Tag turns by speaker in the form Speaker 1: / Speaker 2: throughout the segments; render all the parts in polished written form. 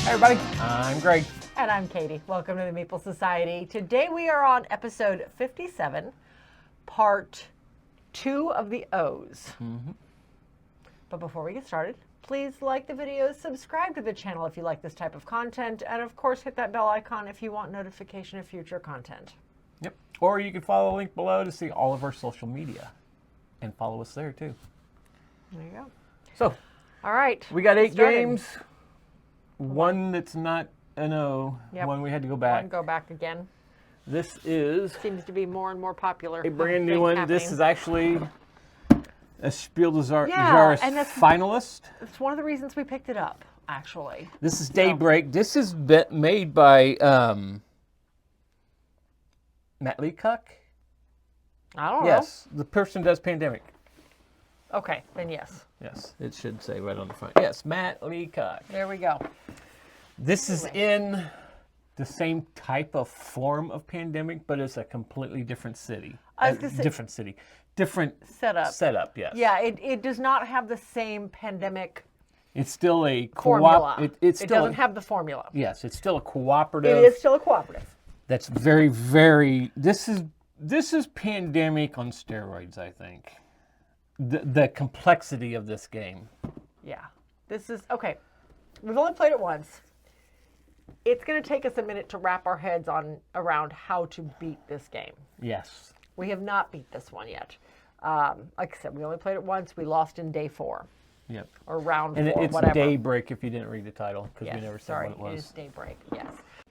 Speaker 1: Hey everybody, I'm Greg.
Speaker 2: And I'm Katie. Welcome to the Meeple Society. Today we are on episode 57, part 2 of the O's. But before we get started, please like the videos, subscribe to the channel if you like this type of content, and of course hit that bell icon if you want notification of future content.
Speaker 1: Yep. Or you can follow the link below to see all of our social media. And follow us there too.
Speaker 2: There you go.
Speaker 1: So,
Speaker 2: All right.
Speaker 1: we got 8
Speaker 2: started.
Speaker 1: games. One that's not an O.
Speaker 2: Yep.
Speaker 1: One we had to go back.
Speaker 2: One go back again.
Speaker 1: This is
Speaker 2: Seems to be more and more popular.
Speaker 1: a brand new one. This is actually a Spiel des Jahres
Speaker 2: and that's
Speaker 1: finalist.
Speaker 2: It's one of the reasons we picked it up, actually.
Speaker 1: This is Daybreak. This is made by Matt Leacock.
Speaker 2: I don't know.
Speaker 1: Yes, the person who does Pandemic.
Speaker 2: Okay, then yes.
Speaker 1: Yes, it should say right on the front. Yes, Matt Leacock.
Speaker 2: There we go.
Speaker 1: This is in the same type of form of Pandemic, but it's a completely different city.
Speaker 2: I was gonna say-
Speaker 1: Different
Speaker 2: Setup.
Speaker 1: Setup, yes.
Speaker 2: Yeah, it does not have the same Pandemic
Speaker 1: It's still a
Speaker 2: formula.
Speaker 1: It
Speaker 2: doesn't have the formula.
Speaker 1: Yes, it's still a cooperative.
Speaker 2: It is still a cooperative.
Speaker 1: That's very, very. This is Pandemic on steroids, I think. The complexity of this game.
Speaker 2: Yeah. This is, okay, we've only played it once. It's going to take us a minute to wrap our heads around how to beat this game.
Speaker 1: Yes.
Speaker 2: We have not beat this one yet. Like I said, we only played it once. We lost in day 4.
Speaker 1: Yep.
Speaker 2: Or round 4,
Speaker 1: And it's
Speaker 2: whatever.
Speaker 1: Daybreak if you didn't read the title, because
Speaker 2: Yes,
Speaker 1: we never said
Speaker 2: sorry,
Speaker 1: what it was.
Speaker 2: it is Daybreak, yes.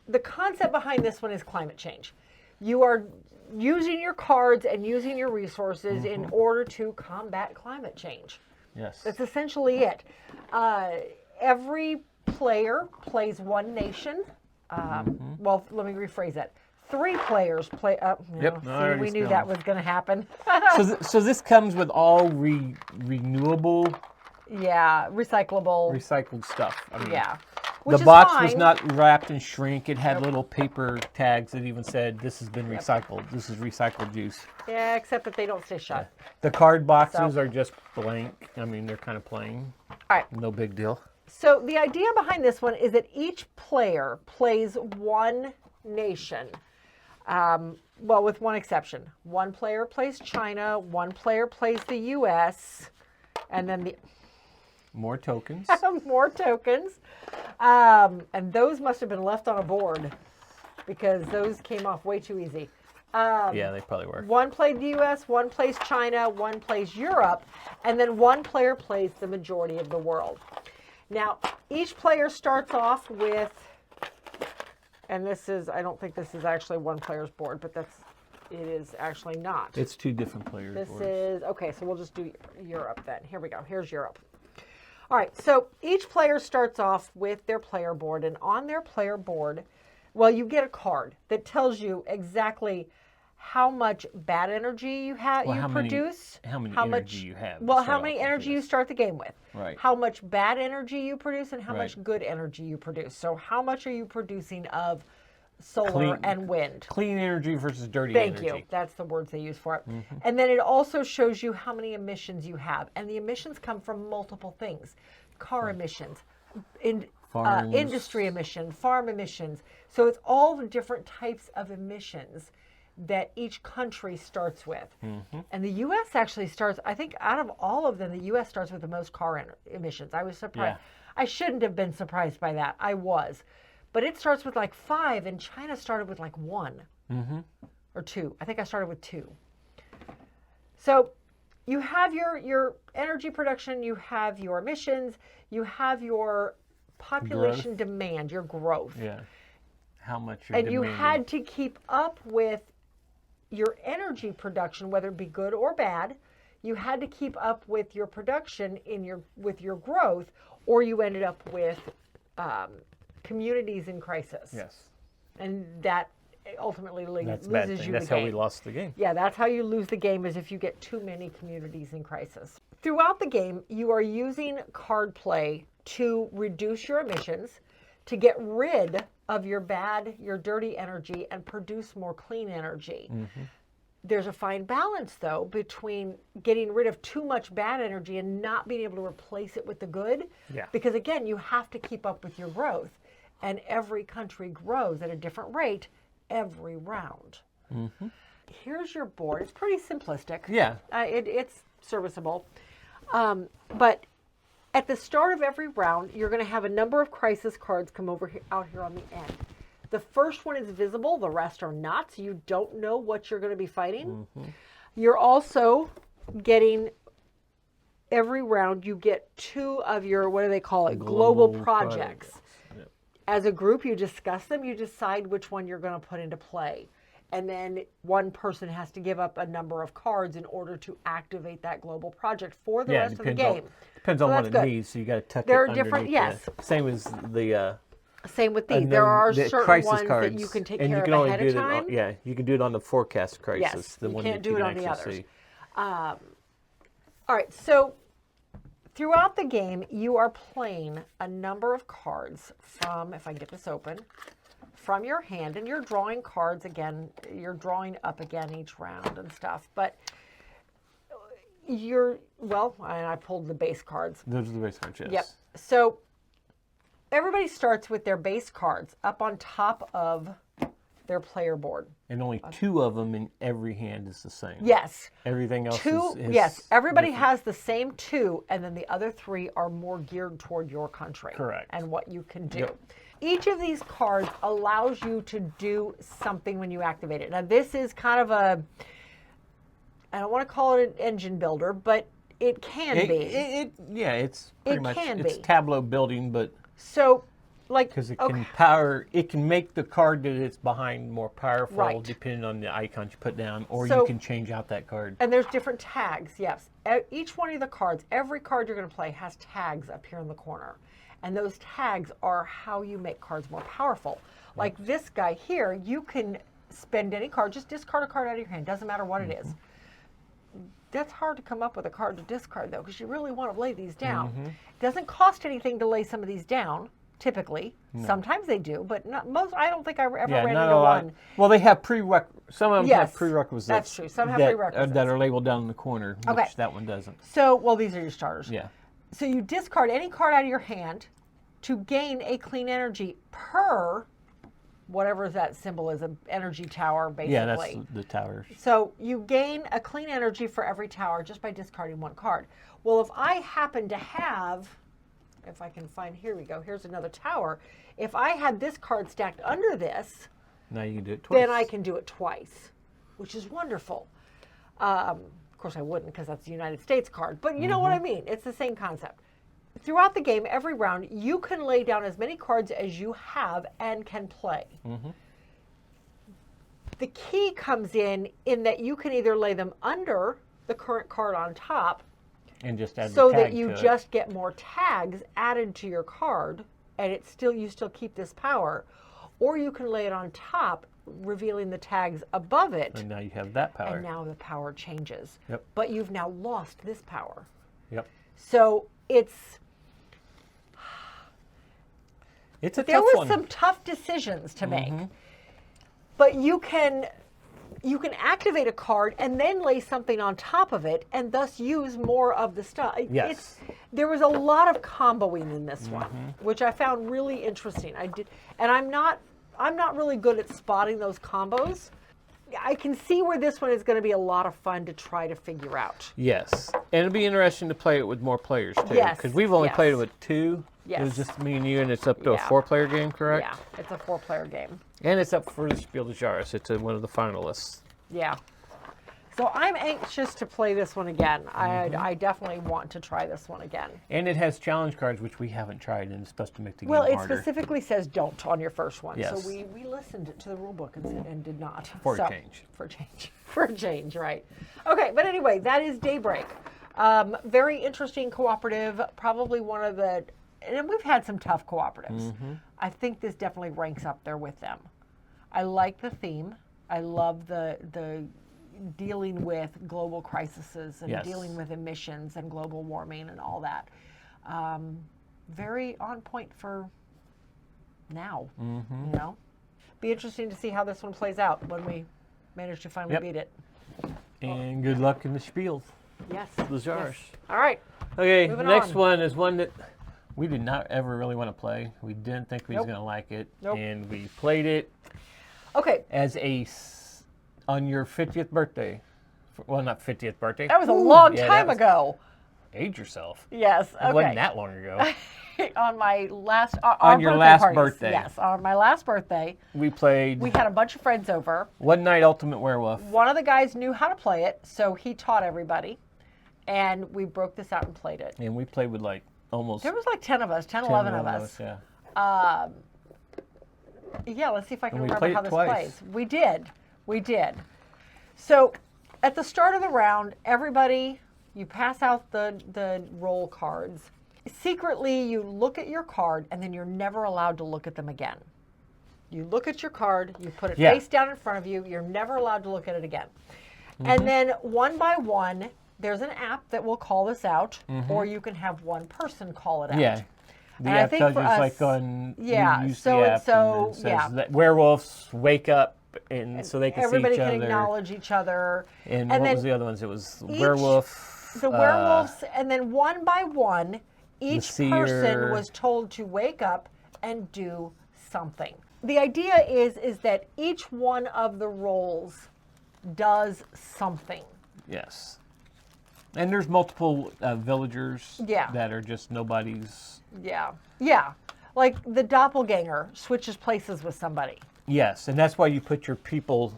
Speaker 2: The concept behind this one is climate change. You are using your cards and using your resources in order to combat climate change.
Speaker 1: Yes.
Speaker 2: That's essentially it. Every player plays one nation. Well, let me rephrase that. 3 players play.
Speaker 1: Yep,
Speaker 2: See,
Speaker 1: I already
Speaker 2: we knew
Speaker 1: spelled.
Speaker 2: that was going to happen.
Speaker 1: So this comes with all renewable,
Speaker 2: Yeah, recyclable.
Speaker 1: recycled stuff. I mean,
Speaker 2: Yeah.
Speaker 1: The
Speaker 2: Which is
Speaker 1: box was
Speaker 2: fine.
Speaker 1: not wrapped in shrink. It had little paper tags that even said, "This has been recycled. This is recycled juice."
Speaker 2: Yeah, except that they don't stay shut.
Speaker 1: The card boxes are just blank. I mean, they're kind of plain.
Speaker 2: All right.
Speaker 1: No big deal.
Speaker 2: So the idea behind this one is that each player plays one nation. Well, with one exception. One player plays China, one player plays the U.S., and then the
Speaker 1: More tokens.
Speaker 2: more tokens. And those must have been left on a board because those came off way too easy.
Speaker 1: Yeah, they probably were.
Speaker 2: One played the U.S., one plays China, one plays Europe, and then one player plays the majority of the world. Now, each player starts off with, and this is, I don't think this is actually one player's board, but it is actually not.
Speaker 1: It's 2 different players.
Speaker 2: This
Speaker 1: boards.
Speaker 2: is, okay, so we'll just do Europe then. Here we go. Here's Europe. All right, so each player starts off with their player board, and on their player board, well, you get a card that tells you exactly how much bad energy you have,
Speaker 1: Well,
Speaker 2: you
Speaker 1: how many
Speaker 2: produce.
Speaker 1: energy you have.
Speaker 2: Well,
Speaker 1: to
Speaker 2: how
Speaker 1: start
Speaker 2: many
Speaker 1: off with,
Speaker 2: energy you
Speaker 1: yes.
Speaker 2: start the game with.
Speaker 1: Right.
Speaker 2: How much bad energy you produce and how
Speaker 1: Right.
Speaker 2: much good energy you produce. So how much are you producing of solar
Speaker 1: Clean-
Speaker 2: and wind?
Speaker 1: Clean energy versus dirty
Speaker 2: Thank
Speaker 1: energy.
Speaker 2: you. That's the words they use for it. And then it also shows you how many emissions you have. And the emissions come from multiple things. Car emissions,
Speaker 1: Farms.
Speaker 2: industry emission, farm emissions. So it's all the different types of emissions that each country starts with. And the U.S. actually starts, I think out of all of them, the U.S. starts with the most car emissions. I was surprised.
Speaker 1: Yeah.
Speaker 2: I shouldn't have been surprised by that. I was. But it starts with like 5, and China started with like 1 or 2. I think I started with 2. So you have your energy production, you have your emissions, you have your population demand, your growth.
Speaker 1: Yeah. How much you're
Speaker 2: And you
Speaker 1: demanding.
Speaker 2: had to keep up with your energy production, whether it be good or bad. You had to keep up with your production with your growth, or you ended up with communities in crisis.
Speaker 1: Yes.
Speaker 2: And that ultimately
Speaker 1: That's a
Speaker 2: loses
Speaker 1: bad
Speaker 2: you
Speaker 1: thing.
Speaker 2: the
Speaker 1: That's how
Speaker 2: game.
Speaker 1: we lost the game.
Speaker 2: Yeah, that's how you lose the game, is if you get too many communities in crisis. Throughout the game, you are using card play to reduce your emissions, to get rid of your dirty energy and produce more clean energy. There's a fine balance, though, between getting rid of too much bad energy and not being able to replace it with the good.
Speaker 1: Yeah.
Speaker 2: Because, again, you have to keep up with your growth. and every country grows at a different rate every round. Here's your board. It's pretty simplistic.
Speaker 1: Yeah.
Speaker 2: It's serviceable. But at the start of every round, you're going to have a number of crisis cards come out here on the end. The first one is visible. The rest are not. So you don't know what you're going to be fighting. You're also getting, every round, you get 2 of your, what do they call it? Global projects.
Speaker 1: Yep.
Speaker 2: As a group, you discuss them. You decide which one you're going to put into play. And then one person has to give up a number of cards in order to activate that global project for the rest of the game.
Speaker 1: Depends on what it needs, so you got to tuck
Speaker 2: There
Speaker 1: it
Speaker 2: are different,
Speaker 1: underneath
Speaker 2: yes.
Speaker 1: Same as the...
Speaker 2: Same with these. There are certain
Speaker 1: crisis
Speaker 2: ones
Speaker 1: cards,
Speaker 2: that you can take
Speaker 1: and
Speaker 2: care
Speaker 1: you can
Speaker 2: of
Speaker 1: only
Speaker 2: ahead
Speaker 1: do
Speaker 2: of
Speaker 1: it
Speaker 2: time.
Speaker 1: yeah, you can do it on the forecast crisis.
Speaker 2: Yes,
Speaker 1: the
Speaker 2: you
Speaker 1: one
Speaker 2: can't
Speaker 1: that
Speaker 2: do it on
Speaker 1: can
Speaker 2: the
Speaker 1: actually
Speaker 2: others.
Speaker 1: see.
Speaker 2: All right, so throughout the game, you are playing a number of cards from, if I get this open, from your hand, and you're drawing cards again. You're drawing up again each round and stuff, but well, and I pulled the base cards.
Speaker 1: Those are the base cards, yes.
Speaker 2: Yep. So everybody starts with their base cards up on top of their player board.
Speaker 1: And only 2 of them in every hand is the same.
Speaker 2: Yes.
Speaker 1: Everything else is
Speaker 2: yes, everybody
Speaker 1: different.
Speaker 2: has the same 2, and then the other 3 are more geared toward your country.
Speaker 1: Correct.
Speaker 2: And what you can do.
Speaker 1: Yep.
Speaker 2: Each of these cards allows you to do something when you activate it. Now, this is kind of a, I don't want to call it an engine builder, but it can be.
Speaker 1: Yeah, it's pretty much,
Speaker 2: can
Speaker 1: it's
Speaker 2: be.
Speaker 1: tableau building, but
Speaker 2: So, like,
Speaker 1: because it
Speaker 2: okay.
Speaker 1: can it can make the card that it's behind more powerful,
Speaker 2: Right.
Speaker 1: depending on the icons you put down, or
Speaker 2: So-
Speaker 1: you can change out that card.
Speaker 2: And there's different tags, yes. Each one of the cards, every card you're going to play has tags up here in the corner. And those tags are how you make cards more powerful. Like this guy here, you can spend any card, just discard a card out of your hand, doesn't matter what it is. That's hard to come up with a card to discard, though, because you really want to lay these down. It doesn't cost anything to lay some of these down, typically. No. Sometimes they do, but not most. I don't think I ever ran into one.
Speaker 1: Well, they have some of them have prerequisites.
Speaker 2: That's true. Some have prerequisites.
Speaker 1: That are labeled down in the corner,
Speaker 2: Okay.
Speaker 1: which that one doesn't.
Speaker 2: So, well, these are your starters.
Speaker 1: Yeah.
Speaker 2: So you discard any card out of your hand to gain a clean energy per whatever that symbol is, an energy tower, basically.
Speaker 1: Yeah, that's the towers.
Speaker 2: So you gain a clean energy for every tower just by discarding one card. Well, if I happen to have, if I can find, here we go, here's another tower. If I had this card stacked under this,
Speaker 1: now you can do it twice.
Speaker 2: then I can do it twice, which is wonderful. Of course, I wouldn't because that's the United States card, but you know what I mean. It's the same concept. Throughout the game, every round, you can lay down as many cards as you have and can play. The key comes in that you can either lay them under the current card on top,
Speaker 1: and just add
Speaker 2: so
Speaker 1: the tag
Speaker 2: that you
Speaker 1: to
Speaker 2: just get more tags added to your card, and you still keep this power, or you can lay it on top, revealing the tags above it.
Speaker 1: And now you have that power.
Speaker 2: And now the power changes.
Speaker 1: Yep.
Speaker 2: But you've now lost this power.
Speaker 1: Yep.
Speaker 2: So
Speaker 1: it's a tough
Speaker 2: there were
Speaker 1: one.
Speaker 2: some tough decisions to make. But you can activate a card and then lay something on top of it and thus use more of the stuff.
Speaker 1: Yes.
Speaker 2: There was a lot of comboing in this one, which I found really interesting. And I'm not really good at spotting those combos. I can see where this one is going to be a lot of fun to try to figure out.
Speaker 1: Yes. And it'll be interesting to play it with more players, too.
Speaker 2: Yes.
Speaker 1: Because we've only played it with 2.
Speaker 2: Yes.
Speaker 1: It was just me and you, and it's up to a
Speaker 2: Yeah.
Speaker 1: 4-player game, correct?
Speaker 2: Yeah, it's a 4-player game.
Speaker 1: And it's up for the Spiel des Jahres. It's one of the finalists.
Speaker 2: Yeah. So I'm anxious to play this one again. I definitely want to try this one again.
Speaker 1: And it has challenge cards, which we haven't tried, and it's supposed to make the game
Speaker 2: Well, it
Speaker 1: harder.
Speaker 2: specifically says don't on your first one.
Speaker 1: Yes.
Speaker 2: So we listened to the rule book and did not.
Speaker 1: For a change.
Speaker 2: For a change. For a change, right. Okay, but anyway, that is Daybreak. Very interesting cooperative, probably one of the, and we've had some tough cooperatives. I think this definitely ranks up there with them. I like the theme. I love the dealing with global crises and
Speaker 1: Yes.
Speaker 2: dealing with emissions and global warming and all that. Very on point for now, you know? Be interesting to see how this one plays out when we manage to finally
Speaker 1: Yep.
Speaker 2: beat it.
Speaker 1: And good luck in the Spiel
Speaker 2: Yes.
Speaker 1: des Jahres.
Speaker 2: Yes. All right.
Speaker 1: Okay,
Speaker 2: Moving
Speaker 1: next
Speaker 2: on.
Speaker 1: one is one that We did not ever really want to play. We didn't think we was going to like it.
Speaker 2: Nope.
Speaker 1: And we played it
Speaker 2: Okay.
Speaker 1: as on your 50th birthday. Well, not 50th birthday.
Speaker 2: That was a long
Speaker 1: Yeah,
Speaker 2: time
Speaker 1: that was-
Speaker 2: ago.
Speaker 1: Age yourself.
Speaker 2: Yes.
Speaker 1: It
Speaker 2: Okay.
Speaker 1: wasn't that long ago.
Speaker 2: On my last
Speaker 1: On your last
Speaker 2: parties.
Speaker 1: birthday.
Speaker 2: Yes, on my last birthday,
Speaker 1: We played
Speaker 2: we had a bunch of friends over.
Speaker 1: One Night Ultimate Werewolf.
Speaker 2: One of the guys knew how to play it, so he taught everybody. And we broke this out and played it.
Speaker 1: And we played with like almost
Speaker 2: There was like 10 of us, 10, 11 of us.
Speaker 1: Yeah.
Speaker 2: Yeah, let's see if I can
Speaker 1: And we
Speaker 2: remember
Speaker 1: played
Speaker 2: how
Speaker 1: it
Speaker 2: this
Speaker 1: twice.
Speaker 2: plays. We did. So at the start of the round, everybody, you pass out the roll cards. Secretly, you look at your card, and then you're never allowed to look at them again. You look at your card, you put it
Speaker 1: Yeah.
Speaker 2: face down in front of you, you're never allowed to look at it again.
Speaker 1: Mm-hmm.
Speaker 2: And then one by one, there's an app that will call this out, or you can have one person call it out.
Speaker 1: Mm-hmm. Yeah. The
Speaker 2: And I
Speaker 1: app
Speaker 2: think
Speaker 1: tells
Speaker 2: for
Speaker 1: you it's
Speaker 2: us-
Speaker 1: like on
Speaker 2: yeah,
Speaker 1: you use
Speaker 2: so
Speaker 1: the
Speaker 2: and
Speaker 1: app
Speaker 2: so,
Speaker 1: and it says
Speaker 2: yeah.
Speaker 1: that werewolves wake up and so they can
Speaker 2: Everybody
Speaker 1: see each
Speaker 2: can
Speaker 1: other.
Speaker 2: acknowledge each other.
Speaker 1: And
Speaker 2: and
Speaker 1: what
Speaker 2: then
Speaker 1: was the other ones? It was
Speaker 2: each-
Speaker 1: werewolf.
Speaker 2: The werewolves, and then one by one, each
Speaker 1: seer.
Speaker 2: person was told to wake up and do something. The idea is that each one of the roles does something.
Speaker 1: Yes. And there's multiple villagers
Speaker 2: Yeah.
Speaker 1: that are just nobody's.
Speaker 2: Yeah. Yeah. Like the doppelganger switches places with somebody.
Speaker 1: Yes, and that's why you put your people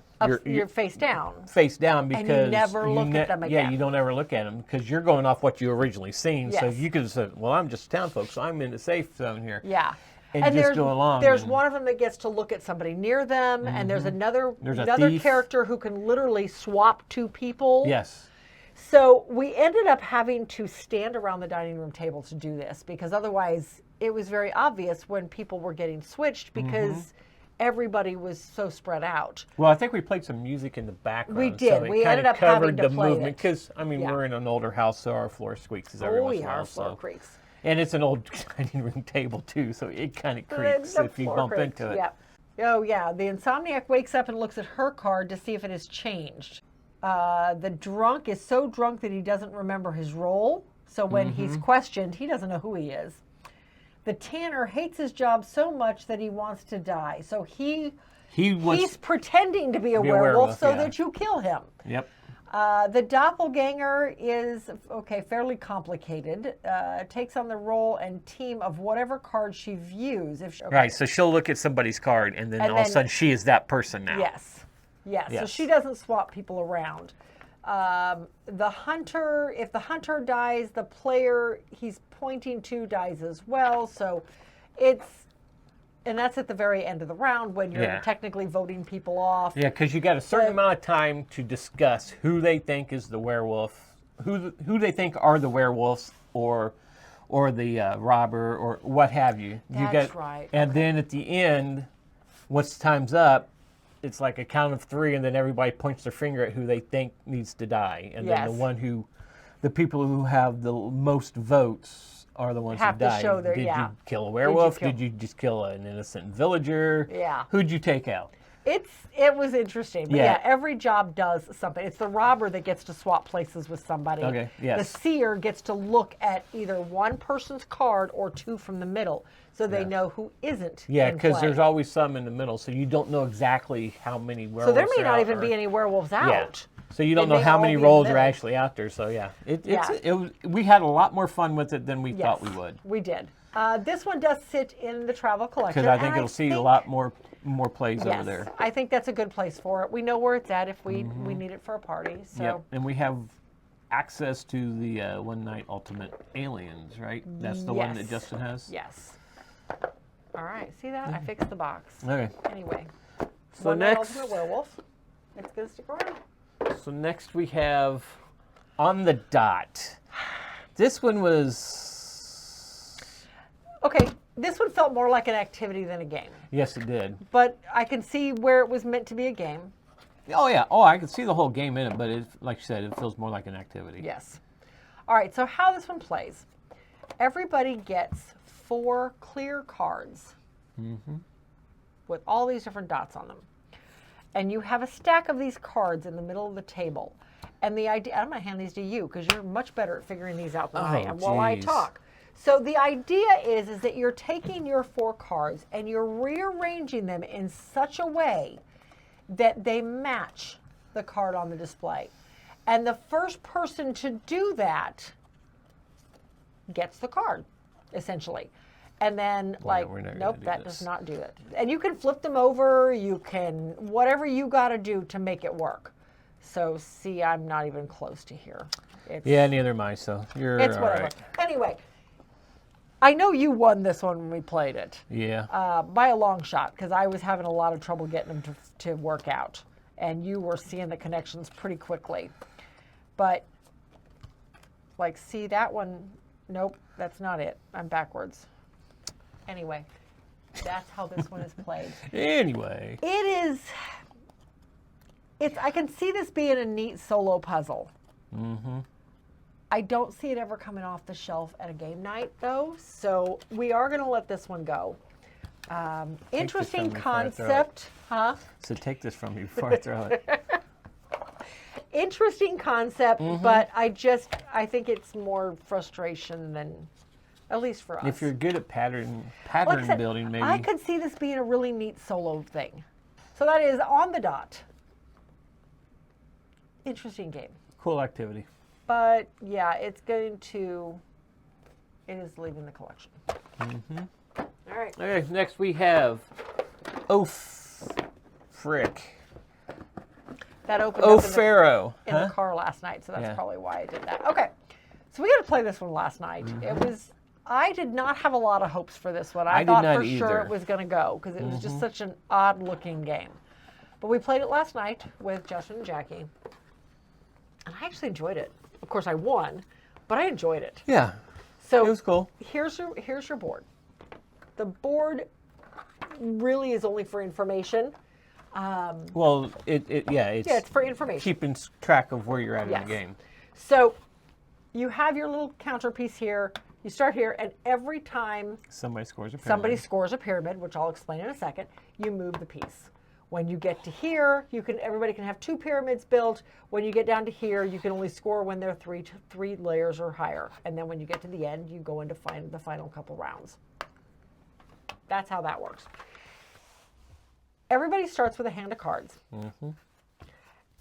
Speaker 2: You're face down.
Speaker 1: face down
Speaker 2: And you
Speaker 1: because
Speaker 2: never look at them
Speaker 1: Yeah,
Speaker 2: again.
Speaker 1: you don't ever look at them because you're going off what you originally seen. So
Speaker 2: Yes.
Speaker 1: you could say, "Well, I'm just a town folk, so I'm in the safe zone here."
Speaker 2: Yeah.
Speaker 1: And just
Speaker 2: there's,
Speaker 1: go along
Speaker 2: There's
Speaker 1: and-
Speaker 2: one of them that gets to look at somebody near them, and there's another
Speaker 1: There's a
Speaker 2: another
Speaker 1: thief.
Speaker 2: character who can literally swap two people.
Speaker 1: Yes.
Speaker 2: So we ended up having to stand around the dining room table to do this because otherwise it was very obvious when people were getting switched because everybody was so spread out.
Speaker 1: Well, I think we played some music in the background.
Speaker 2: We
Speaker 1: So
Speaker 2: did.
Speaker 1: it
Speaker 2: We
Speaker 1: kinda
Speaker 2: ended up having
Speaker 1: covered
Speaker 2: to
Speaker 1: the
Speaker 2: play
Speaker 1: movement
Speaker 2: it.
Speaker 1: because I mean
Speaker 2: Yeah.
Speaker 1: we're in an older house, so our floor squeaks every
Speaker 2: Oh
Speaker 1: once in a
Speaker 2: yeah,
Speaker 1: while.
Speaker 2: floor
Speaker 1: So.
Speaker 2: creaks.
Speaker 1: And it's an old dining room table too, so it kind of creaks
Speaker 2: The
Speaker 1: if you
Speaker 2: floor
Speaker 1: bump
Speaker 2: creaks,
Speaker 1: into it.
Speaker 2: Yeah. Oh yeah. The insomniac wakes up and looks at her card to see if it has changed. The drunk is so drunk that he doesn't remember his role. So when he's questioned, he doesn't know who he is. The tanner hates his job so much that he wants to die. So he's pretending to be a werewolf so
Speaker 1: yeah.
Speaker 2: that you kill him.
Speaker 1: Yep.
Speaker 2: The doppelganger is, fairly complicated. Takes on the role and team of whatever card she views.
Speaker 1: Right, so she'll look at somebody's card, and then
Speaker 2: And
Speaker 1: all of a
Speaker 2: then-
Speaker 1: sudden she is that person now.
Speaker 2: Yes. So
Speaker 1: Yes.
Speaker 2: she doesn't swap people around. The hunter, if the hunter dies, the player he's pointing to dies as well. So and that's at the very end of the round when you're
Speaker 1: Yeah.
Speaker 2: technically voting people off.
Speaker 1: Yeah, because you got a certain
Speaker 2: So-
Speaker 1: amount of time to discuss who they think is the werewolf, who they think are the werewolves, or the robber, or what have you.
Speaker 2: That's right,
Speaker 1: And
Speaker 2: okay.
Speaker 1: then at the end, once time's up, it's like a count of three, and then everybody points their finger at who they think needs to die, and then
Speaker 2: Yes.
Speaker 1: the people who have the most votes are the ones
Speaker 2: Have
Speaker 1: who
Speaker 2: to
Speaker 1: die.
Speaker 2: show their-
Speaker 1: Did
Speaker 2: yeah.
Speaker 1: you kill a werewolf?
Speaker 2: kill-
Speaker 1: Did you just kill an innocent villager?
Speaker 2: Yeah.
Speaker 1: Who'd you take out?
Speaker 2: It was interesting. But
Speaker 1: Yeah.
Speaker 2: yeah, every job does something. It's the robber that gets to swap places with somebody.
Speaker 1: Okay, yes.
Speaker 2: The seer gets to look at either one person's card or two from the middle so they
Speaker 1: Yeah.
Speaker 2: know who isn't.
Speaker 1: Yeah,
Speaker 2: in
Speaker 1: because
Speaker 2: play.
Speaker 1: there's always some in the middle, so you don't know exactly how many werewolves.
Speaker 2: So there may
Speaker 1: are
Speaker 2: not
Speaker 1: out
Speaker 2: even
Speaker 1: or-
Speaker 2: be any werewolves out.
Speaker 1: Yeah. So you don't
Speaker 2: They
Speaker 1: know
Speaker 2: may
Speaker 1: how
Speaker 2: all
Speaker 1: many
Speaker 2: be in the
Speaker 1: rolls are
Speaker 2: middle.
Speaker 1: actually out there. So yeah,
Speaker 2: Yeah.
Speaker 1: we had a lot more fun with it than we
Speaker 2: Yes,
Speaker 1: thought we would.
Speaker 2: We did. This one does sit in the travel collection.
Speaker 1: Because I think
Speaker 2: and
Speaker 1: it'll see a lot more plays
Speaker 2: Yes,
Speaker 1: over there.
Speaker 2: I think that's a good place for it. We know where it's at if we need it for a party. So
Speaker 1: Yep, and we have access to the One Night Ultimate Aliens, right? That's the one that
Speaker 2: Yes.
Speaker 1: Justin has.
Speaker 2: yes. All right, see that? I fixed the box.
Speaker 1: Okay.
Speaker 2: Anyway,
Speaker 1: So
Speaker 2: One Night
Speaker 1: next,
Speaker 2: Ultimate Werewolf. It's gonna stick around.
Speaker 1: we have On the Dot. This one was.
Speaker 2: Okay, this one felt more like an activity than a game,
Speaker 1: Yes, it did.
Speaker 2: but I can see where it was meant to be a game.
Speaker 1: Oh yeah. Oh, I can see the whole game in it, but it, like you said, it feels more like an activity.
Speaker 2: Yes. All right, so how this one plays. Everybody gets 4 clear cards with all these different dots on them. And you have a stack of these cards in the middle of the table. And the idea, I'm going to hand these to you because you're much better at figuring these out than I
Speaker 1: Oh,
Speaker 2: am while I
Speaker 1: geez.
Speaker 2: talk. So the idea is that you're taking your 4 cards and you're rearranging them in such a way that they match the card on the display. And the first person to do that gets the card, essentially. And then, nope, that does not do it. And you can flip them over. You can, whatever you got to do to make it work. So, see, I'm not even close to here.
Speaker 1: Yeah, neither am I, so
Speaker 2: it's
Speaker 1: all
Speaker 2: whatever.
Speaker 1: right.
Speaker 2: Anyway, I know you won this one when we played it.
Speaker 1: Yeah.
Speaker 2: By a long shot, because I was having a lot of trouble getting them to work out. And you were seeing the connections pretty quickly. But, see that one? Nope, that's not it. I'm backwards. Anyway, that's how this one is played.
Speaker 1: Anyway.
Speaker 2: I can see this being a neat solo puzzle.
Speaker 1: Mm-hmm.
Speaker 2: I don't see it ever coming off the shelf at a game night, though, so we are going to let this one go. Interesting concept. Huh?
Speaker 1: So take this from me before I throw it.
Speaker 2: Interesting concept, but I think it's more frustration than, at least for us.
Speaker 1: If you're good at pattern building, maybe.
Speaker 2: I could see this being a really neat solo thing. So that is On the Dot. Interesting game.
Speaker 1: Cool activity.
Speaker 2: But yeah, it is leaving the collection.
Speaker 1: Mm-hmm.
Speaker 2: All right.
Speaker 1: Okay, next we have Frick.
Speaker 2: That opened up
Speaker 1: Pharaoh.
Speaker 2: in the car last night, so that's probably why I did that. Okay, so we got to play this one last night. I did not have a lot of hopes for this one. I thought for sure it was going to go because it was just such an odd-looking game. But we played it last night with Justin and Jackie, and I actually enjoyed it. Of course, I won, but I enjoyed it.
Speaker 1: Yeah,
Speaker 2: so
Speaker 1: it was cool.
Speaker 2: Here's your board. The board really is only for information.
Speaker 1: Well, it's
Speaker 2: for information.
Speaker 1: Keeping track of where you're at in the game.
Speaker 2: So you have your little counter piece here. You start here, and every time
Speaker 1: somebody scores a pyramid,
Speaker 2: which I'll explain in a second, you move the piece. When you get to here, everybody can have 2 pyramids built. When you get down to here, you can only score when they're 3 layers or higher. And then when you get to the end, you go in to find the final couple rounds. That's how that works. Everybody starts with a hand of cards.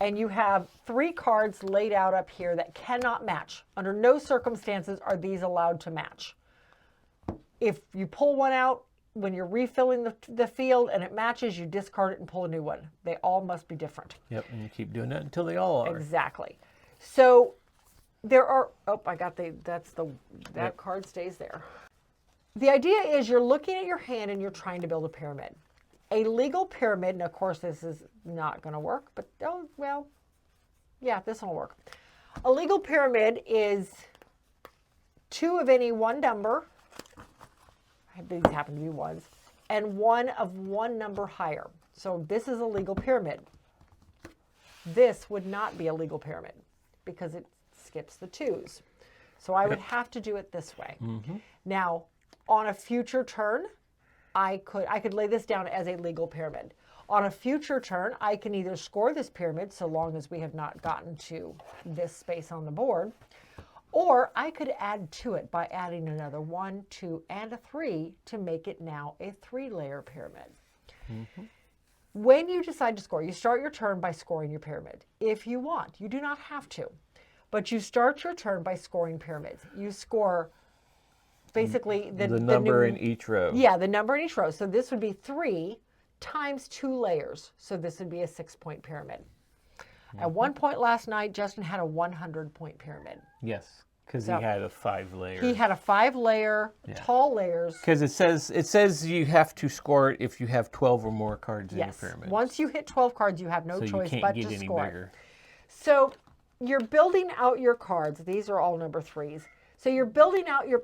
Speaker 2: And you have 3 cards laid out up here that cannot match. Under no circumstances are these allowed to match. If you pull one out when you're refilling the field and it matches, you discard it and pull a new one. They all must be different.
Speaker 1: Yep, and you keep doing that until they all are.
Speaker 2: Exactly. So there are, that card stays there. The idea is you're looking at your hand and you're trying to build a pyramid. A legal pyramid, and of course this is not going to work, but this will work. A legal pyramid is 2 of any one number, these happen to be ones, and 1 of one number higher. So this is a legal pyramid. This would not be a legal pyramid because it skips the 2s. So I would have to do it this way. Now, on a future turn, I could lay this down as a legal pyramid. On a future turn, I can either score this pyramid, so long as we have not gotten to this space on the board, or I could add to it by adding another 1, 2, and a 3 to make it now a 3-layer pyramid. When you decide to score, you start your turn by scoring your pyramid. If you want, you do not have to, but you start your turn by scoring pyramids. You score basically the
Speaker 1: number in each row.
Speaker 2: Yeah, the number in each row. So this would be 3 times 2 layers. So this would be a 6-point pyramid. At one point last night, Justin had a 100-point pyramid.
Speaker 1: Yes, because he had a 5-layer.
Speaker 2: He had a 5-layer, tall layers.
Speaker 1: Because it says you have to score it if you have 12 or more cards in your pyramid.
Speaker 2: Once you hit 12 cards, you have no choice but to score
Speaker 1: bigger.
Speaker 2: So you're building out your cards. These are all number 3s. So you're building out your...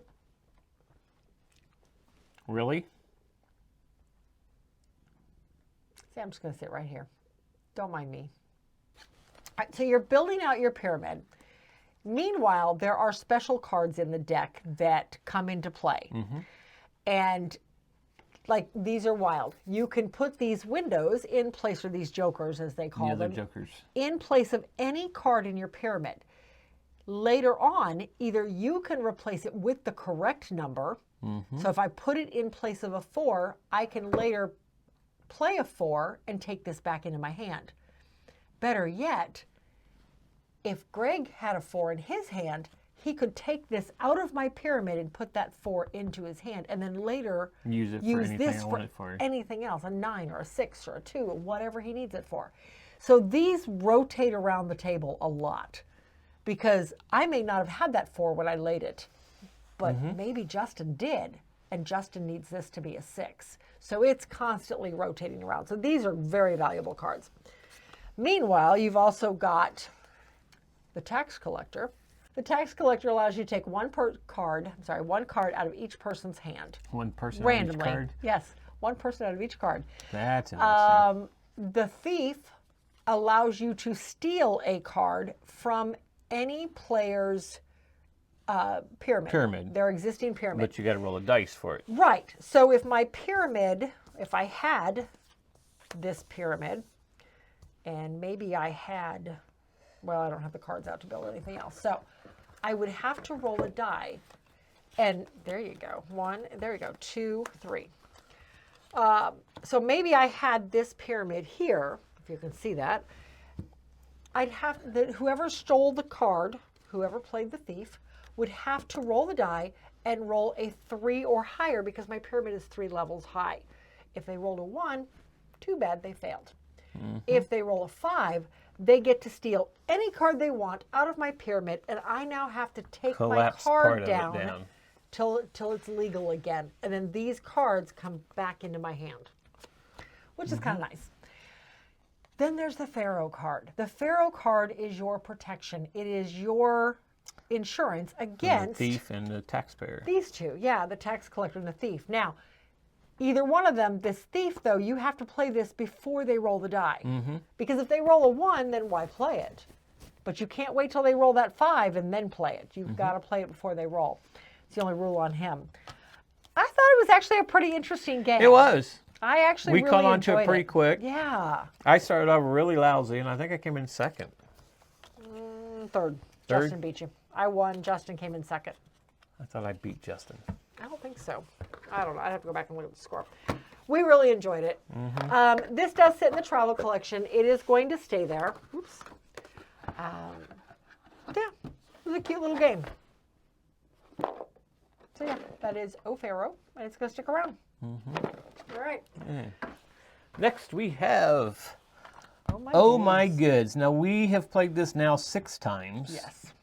Speaker 1: Really?
Speaker 2: See, I'm just going to sit right here. Don't mind me. All right, so you're building out your pyramid. Meanwhile, there are special cards in the deck that come into play. And these are wild. You can put these windows in place, or these jokers as they call them,
Speaker 1: jokers,
Speaker 2: in place of any card in your pyramid. Later on, either you can replace it with the correct number. So if I put it in place of a 4, I can later play a 4 and take this back into my hand. Better yet, if Greg had a 4 in his hand, he could take this out of my pyramid and put that 4 into his hand, and then later
Speaker 1: Use it for
Speaker 2: use
Speaker 1: anything
Speaker 2: this
Speaker 1: I
Speaker 2: for
Speaker 1: want it for.
Speaker 2: anything else, a 9 or a 6 or a 2 or whatever he needs it for. So these rotate around the table a lot because I may not have had that 4 when I laid it, but maybe Justin did, and Justin needs this to be a 6. So it's constantly rotating around. So these are very valuable cards. Meanwhile, you've also got the tax collector. The tax collector allows you to take one card out of each person's hand.
Speaker 1: One person
Speaker 2: randomly.
Speaker 1: on each card?
Speaker 2: Yes, one person out of each card.
Speaker 1: That's interesting.
Speaker 2: The thief allows you to steal a card from any player's pyramid. Their existing pyramid.
Speaker 1: But you got to roll a dice for it.
Speaker 2: Right. So if my pyramid, if I had this pyramid, and maybe I had, well, I don't have the cards out to build anything else. So I would have to roll a die. And there you go. 1, there you go. 2, 3. So maybe I had this pyramid here, if you can see that. I'd have, whoever stole the card, whoever played the thief, would have to roll the die and roll a 3 or higher because my pyramid is 3 levels high. If they rolled a 1, too bad, they failed. If they roll a 5, they get to steal any card they want out of my pyramid, and I now have to take
Speaker 1: Collapse
Speaker 2: my
Speaker 1: part
Speaker 2: card
Speaker 1: of it
Speaker 2: down till it's legal again. And then these cards come back into my hand, which is kind of nice. Then there's the Pharaoh card. The Pharaoh card is your protection. It is your insurance against
Speaker 1: the thief and the taxpayer.
Speaker 2: These two, yeah, the tax collector and the thief. Now, either one of them, this thief, though, you have to play this before they roll the die. Because if they roll a 1, then why play it? But you can't wait till they roll that 5 and then play it. You've got to play it before they roll. It's the only rule on him. I thought it was actually a pretty interesting game.
Speaker 1: It was.
Speaker 2: I actually
Speaker 1: We
Speaker 2: really
Speaker 1: caught on to
Speaker 2: enjoyed
Speaker 1: it pretty quick.
Speaker 2: Yeah.
Speaker 1: I started off really lousy, and I think I came in second.
Speaker 2: Third. Justin beat you. I won. Justin came in second.
Speaker 1: I thought I beat Justin.
Speaker 2: I don't think so. I don't know. I'd have to go back and look at the score. We really enjoyed it. This does sit in the travel collection. It is going to stay there. Oops. Yeah, it was a cute little game. So yeah, that is Pharaoh, and it's going to stick around. All right.
Speaker 1: Next we have
Speaker 2: Oh
Speaker 1: My Goods. Now we have played this now 6 times.
Speaker 2: Yes.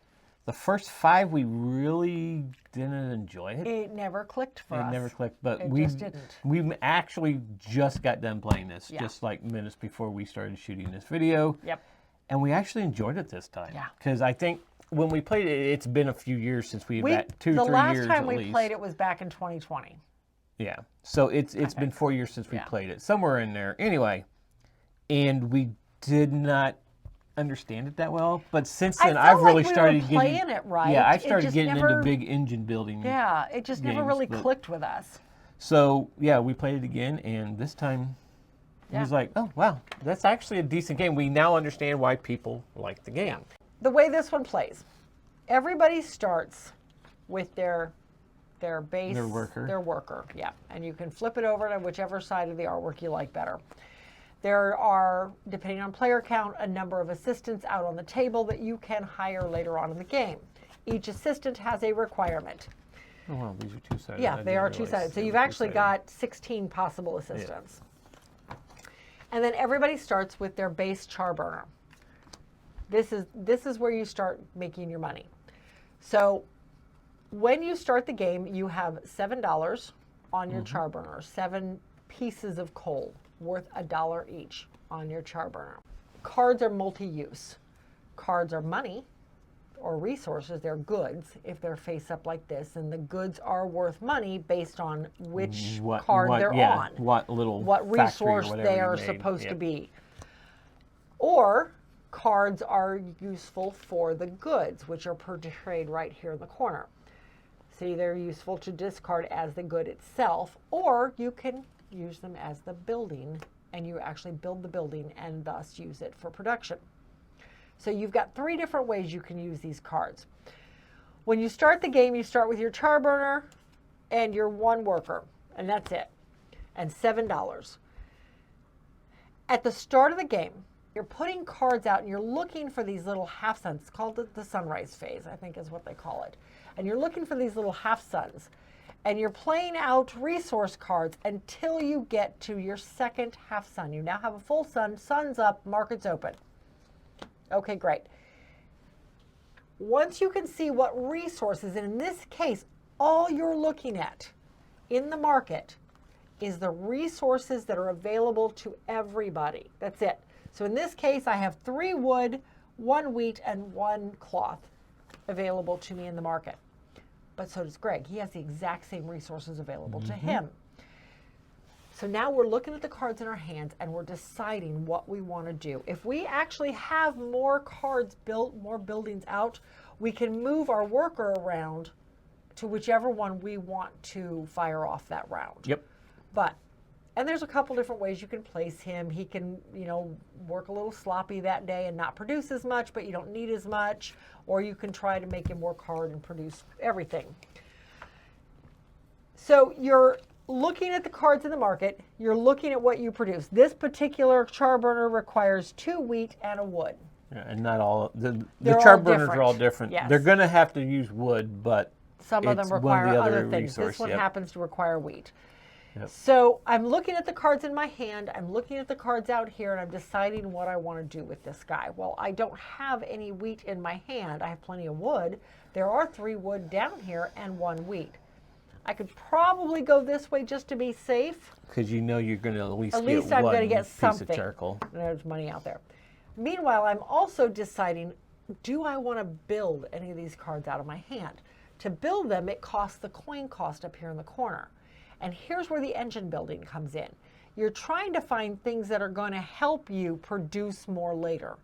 Speaker 1: The first 5 we really didn't enjoy it.
Speaker 2: It never clicked for us.
Speaker 1: It never clicked, but
Speaker 2: It
Speaker 1: we
Speaker 2: just didn't.
Speaker 1: We actually just got done playing this,
Speaker 2: Yeah.
Speaker 1: just like minutes before we started shooting this video.
Speaker 2: Yep.
Speaker 1: And we actually enjoyed it this time.
Speaker 2: Yeah.
Speaker 1: Because I think when we played it, it's been a few years since we've had 2-3 years
Speaker 2: The last time
Speaker 1: at
Speaker 2: we
Speaker 1: least.
Speaker 2: played it was back in 2020.
Speaker 1: Yeah. So it's been 4 years since we played it, somewhere in there. Anyway, and we did not understand it that well, but since then
Speaker 2: I
Speaker 1: I've
Speaker 2: felt
Speaker 1: really
Speaker 2: like we
Speaker 1: started
Speaker 2: were
Speaker 1: getting
Speaker 2: playing it right.
Speaker 1: Yeah, I
Speaker 2: It
Speaker 1: started
Speaker 2: just
Speaker 1: getting
Speaker 2: never-
Speaker 1: into big engine building.
Speaker 2: Yeah, it just never
Speaker 1: games,
Speaker 2: really
Speaker 1: but-
Speaker 2: clicked with us.
Speaker 1: So yeah, we played it again, and this time it was like, oh wow, that's actually a decent game. We now understand why people like the game.
Speaker 2: The way this one plays, everybody starts with their base,
Speaker 1: Their worker.
Speaker 2: yeah, and you can flip it over to whichever side of the artwork you like better. There are, depending on player count, a number of assistants out on the table that you can hire later on in the game. Each assistant has a requirement.
Speaker 1: Oh wow, these are two-sided.
Speaker 2: Yeah,
Speaker 1: I
Speaker 2: they
Speaker 1: didn't
Speaker 2: are
Speaker 1: realize
Speaker 2: two-sided. So
Speaker 1: they
Speaker 2: you've
Speaker 1: were
Speaker 2: actually
Speaker 1: two-sided.
Speaker 2: got 16 possible assistants. And then everybody starts with their base charburner. This is where you start making your money. So when you start the game, you have $7 on your charburner, 7 pieces of coal worth $1 each on your charburner. Cards are multi-use. Cards are money or resources. They're goods if they're face up like this, and the goods are worth money based on which card they're on.
Speaker 1: What factory or
Speaker 2: Resource
Speaker 1: whatever
Speaker 2: they
Speaker 1: you
Speaker 2: are
Speaker 1: made.
Speaker 2: supposed to
Speaker 1: Yep.
Speaker 2: be. Or cards are useful for the goods, which are portrayed right here in the corner. See, they're useful to discard as the good itself, or you can use them as the building, and you actually build the building and thus use it for production. So you've got 3 different ways you can use these cards. When you start the game, you start with your char burner and your 1 worker, and that's it, and $7. At the start of the game, you're putting cards out and you're looking for these little half suns. It's called the sunrise phase, I think is what they call it. And you're looking for these little half suns. And you're playing out resource cards until you get to your second half sun. You now have a full sun, sun's up, market's open. Okay, great. Once you can see what resources, and in this case, all you're looking at in the market is the resources that are available to everybody. That's it. So in this case, I have 3 wood, 1 wheat, and 1 cloth available to me in the market. But so does Greg. He has the exact same resources available to him. So now we're looking at the cards in our hands and we're deciding what we want to do. If we actually have more cards built, more buildings out, we can move our worker around to whichever one we want to fire off that round.
Speaker 1: Yep.
Speaker 2: And there's a couple different ways you can place him. He can, work a little sloppy that day and not produce as much, but you don't need as much. Or you can try to make him work hard and produce everything. So you're looking at the cards in the market. You're looking at what you produce. This particular char burner requires 2 wheat and a wood.
Speaker 1: Yeah, and not all, the
Speaker 2: They're
Speaker 1: char
Speaker 2: all
Speaker 1: burners are all
Speaker 2: different.
Speaker 1: different.
Speaker 2: Yes.
Speaker 1: They're going to have to use wood, but
Speaker 2: Some of them
Speaker 1: it's one
Speaker 2: require
Speaker 1: the
Speaker 2: other
Speaker 1: other
Speaker 2: things.
Speaker 1: resource,
Speaker 2: This one
Speaker 1: yep.
Speaker 2: happens to require wheat.
Speaker 1: Yep.
Speaker 2: So I'm looking at the cards in my hand. I'm looking at the cards out here, and I'm deciding what I want to do with this guy. Well, I don't have any wheat in my hand. I have plenty of wood. There are 3 wood down here and 1 wheat. I could probably go this way just to be safe.
Speaker 1: Because you know you're going to at least
Speaker 2: I'm
Speaker 1: one
Speaker 2: going to get
Speaker 1: piece
Speaker 2: something.
Speaker 1: of charcoal.
Speaker 2: There's money out there. Meanwhile, I'm also deciding, do I want to build any of these cards out of my hand? To build them, it costs the coin cost up here in the corner. And here's where the engine building comes in. You're trying to find things that are going to help you produce more later.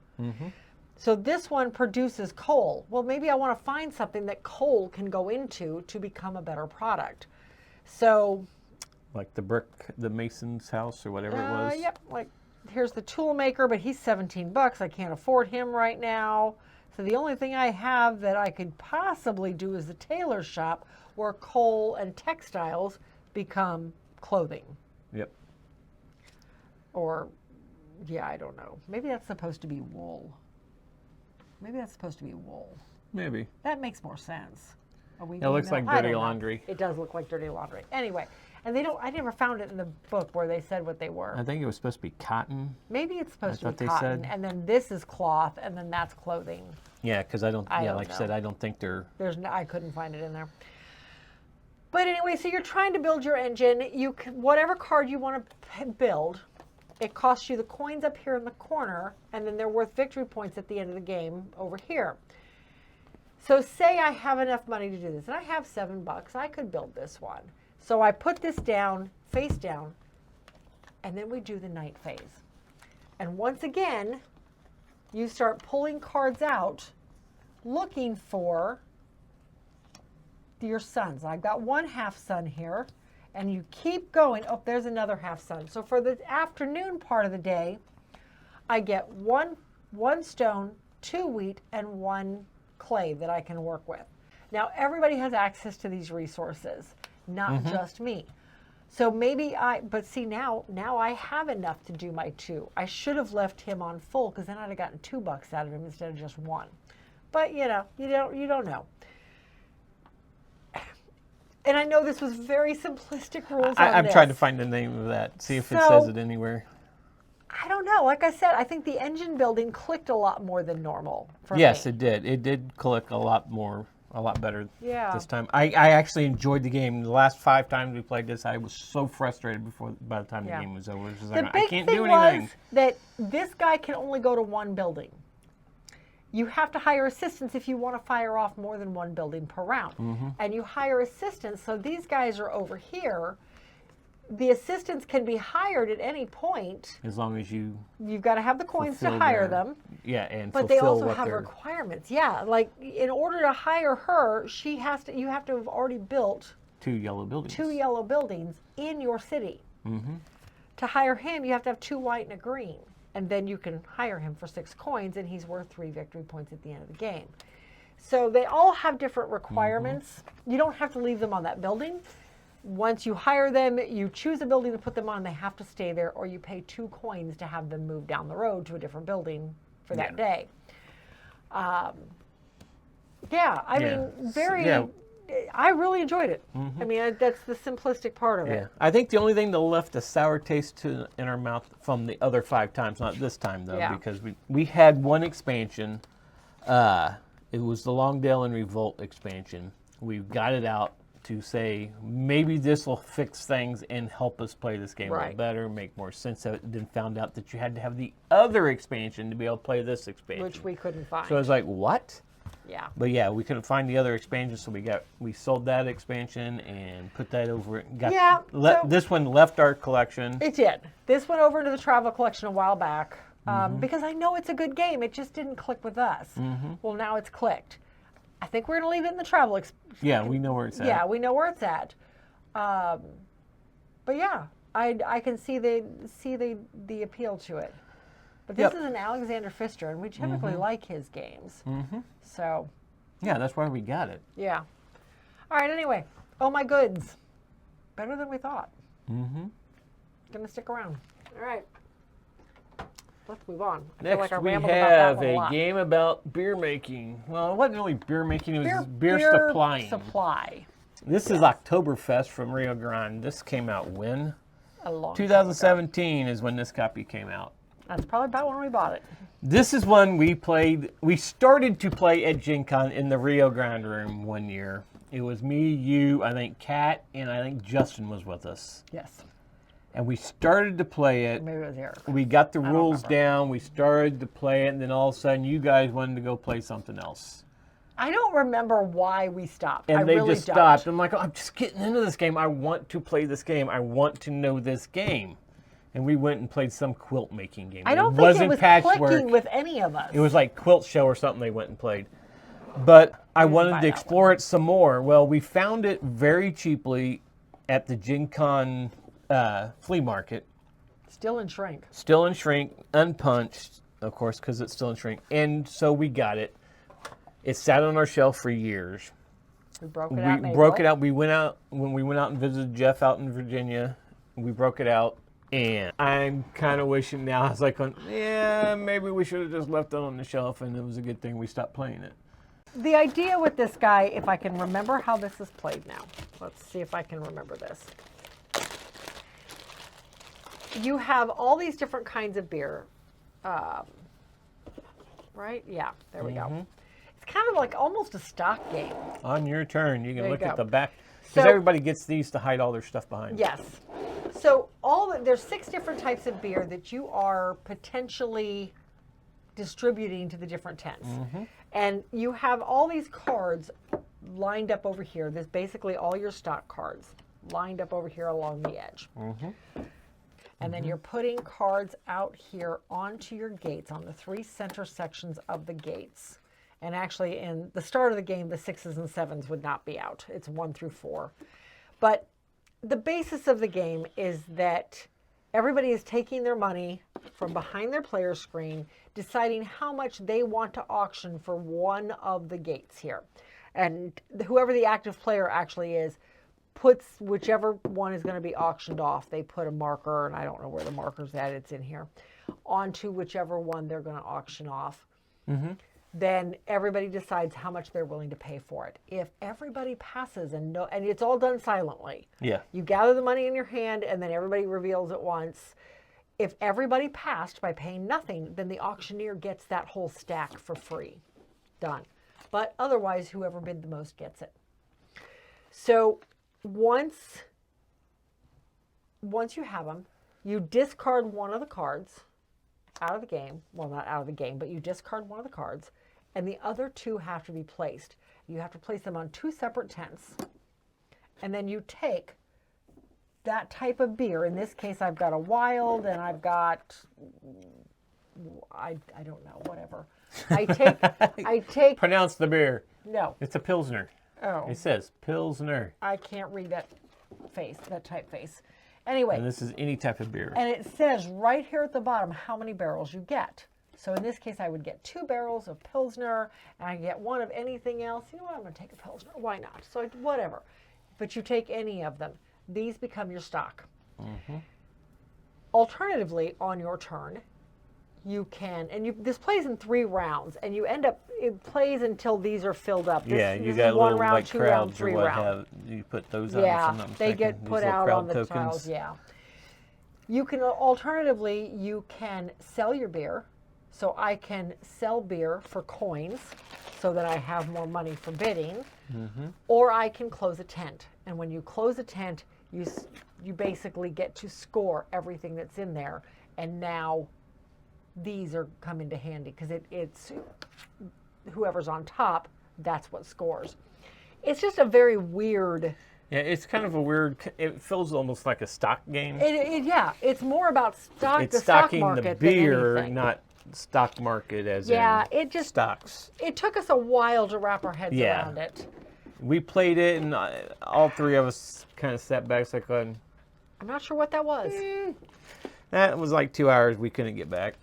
Speaker 2: So this one produces coal. Well, maybe I want to find something that coal can go into to become a better product. So,
Speaker 1: Like the mason's house or whatever it was.
Speaker 2: yep, like here's the tool maker, but he's $17. I can't afford him right now. So the only thing I have that I could possibly do is the tailor shop where coal and textiles become clothing.
Speaker 1: Yep.
Speaker 2: Or, yeah, I don't know. Maybe that's supposed to be wool. Maybe that's supposed to be wool.
Speaker 1: Maybe.
Speaker 2: That makes more sense.
Speaker 1: It looks like dirty laundry.
Speaker 2: It does look like dirty laundry. Anyway, and I never found it in the book where they said what they were.
Speaker 1: I think it was supposed to be cotton.
Speaker 2: Maybe it's supposed to
Speaker 1: That's
Speaker 2: be
Speaker 1: what they
Speaker 2: cotton,
Speaker 1: said.
Speaker 2: and then this is cloth, and then that's clothing.
Speaker 1: Yeah, because I don't
Speaker 2: I don't
Speaker 1: like
Speaker 2: know.
Speaker 1: I said, I don't think they're...
Speaker 2: I couldn't find it in there. But anyway, so you're trying to build your engine. Whatever card you want to build, it costs you the coins up here in the corner, and then they're worth victory points at the end of the game over here. So say I have enough money to do this, and I have $7, I could build this one. So I put this down, face down, and then we do the night phase. And once again, you start pulling cards out, looking for your suns. I've got 1 half sun here, and you keep going. Oh, there's another half sun. So for the afternoon part of the day, I get one stone, 2 wheat, and 1 clay that I can work with. Now, everybody has access to these resources, not just me. So maybe but see now I have enough to do my 2. I should have left him on full because then I'd have gotten $2 out of him instead of just 1. But you don't know. And I know this was very simplistic rules on
Speaker 1: I've
Speaker 2: this.
Speaker 1: tried to find the name of that, see if it
Speaker 2: So-
Speaker 1: says it anywhere.
Speaker 2: I don't know. Like I said, I think the engine building clicked a lot more than normal for
Speaker 1: Yes,
Speaker 2: me.
Speaker 1: it did. It did click a lot better
Speaker 2: Yeah.
Speaker 1: this time. I actually enjoyed the game. The last 5 times we played this, I was so frustrated by the time
Speaker 2: Yeah.
Speaker 1: the game was over. It was just
Speaker 2: The
Speaker 1: like,
Speaker 2: big
Speaker 1: I can't
Speaker 2: thing
Speaker 1: do anything.
Speaker 2: was that this guy can only go to 1 building. You have to hire assistants if you want to fire off more than 1 building per round. And you hire assistants, so these guys are over here. The assistants can be hired at any point.
Speaker 1: As long as you...
Speaker 2: You've got to have the coins to
Speaker 1: fulfill
Speaker 2: hire
Speaker 1: their-
Speaker 2: them.
Speaker 1: Yeah, and
Speaker 2: But they
Speaker 1: fulfill
Speaker 2: also
Speaker 1: what
Speaker 2: have
Speaker 1: they're...
Speaker 2: requirements. Yeah, like in order to hire her, you have to have already built
Speaker 1: 2 yellow buildings.
Speaker 2: 2 yellow buildings in your city. To hire him, you have to have 2 white and a green. and then you can hire him for 6 coins, and he's worth 3 victory points at the end of the game. So they all have different requirements. You don't have to leave them on that building. Once you hire them, you choose a building to put them on, they have to stay there, or you pay 2 coins to have them move down the road to a different building for that day. I mean, I really enjoyed it. I mean, that's the simplistic part of it.
Speaker 1: I think the only thing that left a sour taste in our mouth from the other 5 times, not this time though, because we had one expansion. It was the Longdale and Revolt expansion. We got it out to say maybe this will fix things and help us play this game a little better, make more sense of it. Then found out that you had to have the other expansion to be able to play this expansion,
Speaker 2: Which we couldn't find.
Speaker 1: So I was like, what?
Speaker 2: Yeah.
Speaker 1: But yeah, we couldn't find the other expansion, so we sold that expansion and put that over. This one left our collection.
Speaker 2: It did. This went over into the travel collection a while back because I know it's a good game. It just didn't click with us. Well, now it's clicked. I think we're going to leave it in the travel.
Speaker 1: Yeah, we know where it's at.
Speaker 2: Yeah, we know where it's at. But yeah, I can see the appeal to it. But this is an Alexander Pfister, and we typically like his games. So.
Speaker 1: Yeah, that's why we got it.
Speaker 2: Yeah. All right, anyway. Oh, my goods. Better than we thought. Gonna stick around. All right. Let's move on.
Speaker 1: Next, we have a game about beer making. Well, it wasn't really beer making. It was beer supplying. This is Oktoberfest from Rio Grande. This came out when?
Speaker 2: A long
Speaker 1: 2017 is when this copy came out.
Speaker 2: That's probably about when we bought it.
Speaker 1: This is one we played. We started to play at Gen Con in the Rio Grande room one year. It was me, you, I think Kat, and I think Justin was with us.
Speaker 2: Yes.
Speaker 1: And we started to play it.
Speaker 2: Maybe it was Eric.
Speaker 1: We got the rules down. We started to play it, and then all of a sudden, you guys wanted to go play something else.
Speaker 2: I don't remember why we stopped.
Speaker 1: And they just stopped. I'm like, I'm just getting into this game. I want to play this game. I want to know this game. And we went and played some quilt making game.
Speaker 2: I don't think it was clicking with any of us.
Speaker 1: It was like Quilt Show or something they went and played. But I wanted to explore it some more. Well, we found it very cheaply at the Gen Con flea market.
Speaker 2: Still in shrink.
Speaker 1: Still in shrink, unpunched, of course, because it's still in shrink. And so we got it. It sat on our shelf for years.
Speaker 2: We broke it out.
Speaker 1: We broke it out. We went out when we went out and visited Jeff out in Virginia. We broke it out. And I'm kind of wishing now, I was like, yeah, maybe we should have just left it on the shelf, and it was a good thing we stopped playing it.
Speaker 2: The idea with this guy, if I can remember how this is played now. Let's see if I can remember this. You have all these different kinds of beer. Right? Yeah, there we go. It's kind of like almost a stock game.
Speaker 1: On your turn, you can look at the back. Because everybody gets these to hide all their stuff behind.
Speaker 2: Yes. So there's 6 different types of beer that you are potentially distributing to the different tents. And you have all these cards lined up over here. There's basically all your stock cards lined up over here along the edge. And then you're putting cards out here onto your gates, on the 3 center sections of the gates. And actually, in the start of the game, the 6s and 7s would not be out. It's 1 through 4. But the basis of the game is that everybody is taking their money from behind their player screen, deciding how much they want to auction for one of the gates here. And whoever the active player actually is, puts whichever one is going to be auctioned off. They put a marker, and I don't know where the marker's at, it's in here, onto whichever one they're going to auction off. Then everybody decides how much they're willing to pay for it. If everybody passes, and it's all done silently.
Speaker 1: Yeah.
Speaker 2: You gather the money in your hand, and then everybody reveals at once. If everybody passed by paying nothing, then the auctioneer gets that whole stack for free. Done. But otherwise, whoever bid the most gets it. So once you have them, you discard one of the cards out of the game. Well, not out of the game, but you discard one of the cards, and the other 2 have to be placed. You have to place them on 2 separate tents, and then you take that type of beer. In this case, I've got a wild, and I've got, I don't know, whatever. I take.
Speaker 1: Pronounce the beer.
Speaker 2: No.
Speaker 1: It's a Pilsner.
Speaker 2: Oh.
Speaker 1: It says Pilsner.
Speaker 2: I can't read that face, that typeface. Anyway.
Speaker 1: And this is any type of beer.
Speaker 2: And it says right here at the bottom how many barrels you get. So in this case, I would get 2 barrels of Pilsner, and I get 1 of anything else. You know what? I'm going to take a Pilsner. Why not? So whatever. But you take any of them. These become your stock. Mm-hmm. Alternatively, on your turn, you can, and this plays in 3 rounds, and you end up, it plays until these are filled up.
Speaker 1: You got
Speaker 2: one
Speaker 1: little
Speaker 2: round,
Speaker 1: like
Speaker 2: 2
Speaker 1: crowds
Speaker 2: round, 3
Speaker 1: or what
Speaker 2: round.
Speaker 1: have you put those on.
Speaker 2: Yeah, they get put out on the
Speaker 1: tokens.
Speaker 2: tiles. Yeah. You can alternatively, you can sell your beer. So I can sell beer for coins so that I have more money for bidding, or I can close a tent. And when you close a tent, you basically get to score everything that's in there. And now these come into handy because it's whoever's on top, that's what scores. It's just a very weird.
Speaker 1: Yeah, it's kind of a weird. It feels almost like a stock game.
Speaker 2: Yeah, it's more about stock.
Speaker 1: It's
Speaker 2: the stock
Speaker 1: stocking
Speaker 2: market
Speaker 1: the beer,
Speaker 2: than anything.
Speaker 1: not stock market as
Speaker 2: it just
Speaker 1: stocks.
Speaker 2: It took us a while to wrap our heads around it.
Speaker 1: We played it, and all 3 of us kind of sat back. Like,
Speaker 2: I'm not sure what that was.
Speaker 1: That was like 2 hours we couldn't get back.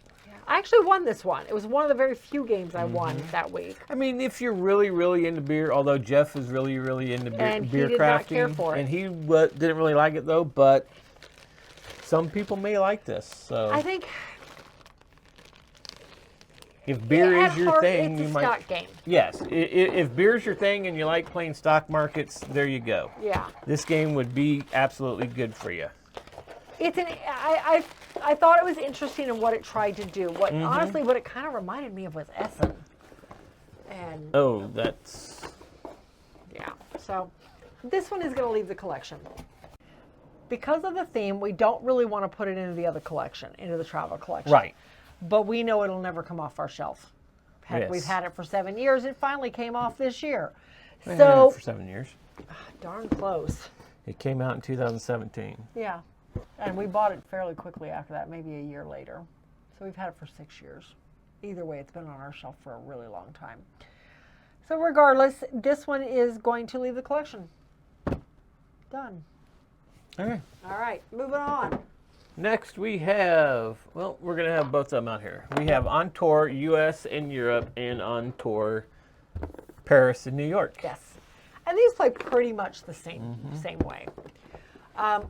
Speaker 2: I actually won this one. It was one of the very few games I won that week.
Speaker 1: I mean, if you're really, really into beer, although Jeff is really, really into beer,
Speaker 2: And he
Speaker 1: beer
Speaker 2: did
Speaker 1: crafting,
Speaker 2: not care for it.
Speaker 1: and he didn't really like it though. But some people may like this. So
Speaker 2: I think
Speaker 1: if beer
Speaker 2: at
Speaker 1: is your
Speaker 2: heart,
Speaker 1: thing,
Speaker 2: it's
Speaker 1: you
Speaker 2: a
Speaker 1: might.
Speaker 2: stock game.
Speaker 1: Yes, if beer is your thing and you like playing stock markets, there you go.
Speaker 2: Yeah.
Speaker 1: This game would be absolutely good for you.
Speaker 2: It's I thought it was interesting in what it tried to do. Honestly, what it kind of reminded me of was Essen. And
Speaker 1: that's.
Speaker 2: Yeah. So this one is going to leave the collection. Because of the theme, we don't really want to put it into the other collection, into the travel collection.
Speaker 1: Right.
Speaker 2: But we know it'll never come off our shelf. Heck,
Speaker 1: Yes.
Speaker 2: we've had it for 7 years. It finally came off this year.
Speaker 1: We had
Speaker 2: So
Speaker 1: it for 7 years.
Speaker 2: darn close.
Speaker 1: It came out in 2017.
Speaker 2: Yeah. And we bought it fairly quickly after that, maybe a year later. So we've had it for 6 years. Either way, it's been on our shelf for a really long time. So regardless, this one is going to leave the collection. Done.
Speaker 1: Okay.
Speaker 2: All right, moving on.
Speaker 1: Next we have, well, we're going to have both of them out here. We have On Tour US and Europe and On Tour Paris and New York.
Speaker 2: Yes. And these play pretty much the same way.